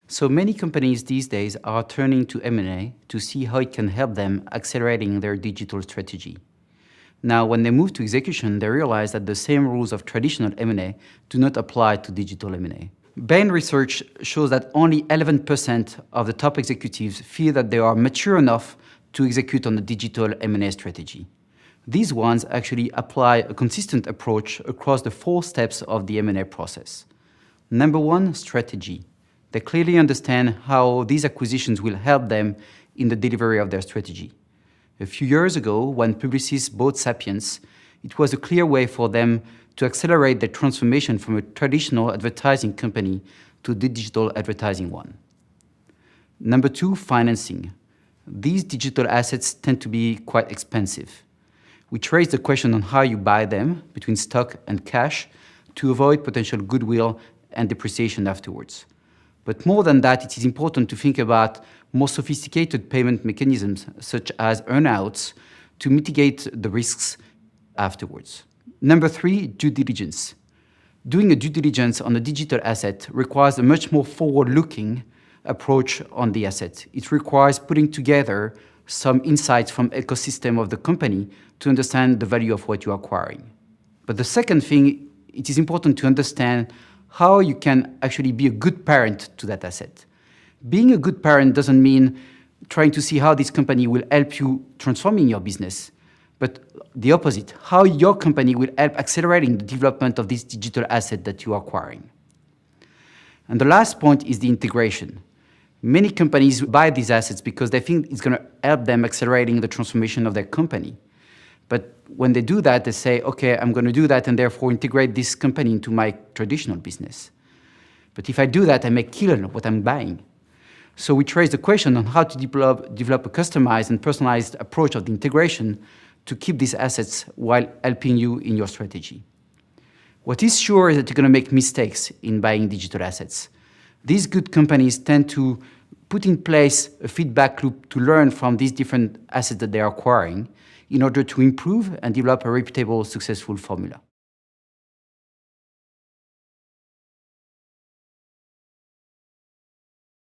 So many companies these days are turning to M&A to see how it can help them accelerating their digital strategy. Now, when they move to execution, they realize that the same rules of traditional M&A do not apply to digital M&A. Bain research shows that only 11% of the top executives feel that they are mature enough to execute on the digital M&A strategy. These ones actually apply a consistent approach across the 4 steps of the M&A process. Number 1, strategy. They clearly understand how these acquisitions will help them in the delivery of their strategy. A few years ago, when Publicis bought Sapiens, it was a clear way for them to accelerate their transformation from a traditional advertising company to the digital advertising one. Number 2, financing. These digital assets tend to be quite expensive. Which raised the question on how you buy them between stock and cash to avoid potential goodwill and depreciation afterwards. But more than that, it is important to think about more sophisticated payment mechanisms, such as earnouts, to mitigate the risks afterwards. Number 3, due diligence. Doing a due diligence on a digital asset requires a much more forward-looking approach on the asset. It requires putting together some insights from the ecosystem of the company to understand the value of what you are acquiring. But the second thing, it is important to understand how you can actually be a good parent to that asset. Being a good parent doesn't mean trying to see how this company will help you transforming your business, but the opposite, how your company will help accelerating the development of this digital asset that you are acquiring. And the last point is the integration. Many companies buy these assets because they think it's going to help them accelerating the transformation of their company. But when they do that, they say, okay, I'm going to do that and therefore integrate this company into my traditional business. But if I do that, I may kill what I'm buying. So we raise the question on how to develop a customized and personalized approach of the integration to keep these assets while helping you in your strategy. What is sure is that you're going to make mistakes in buying digital assets. These good companies tend to put in place a feedback loop to learn from these different assets that they are acquiring in order to improve and develop a reputable, successful formula.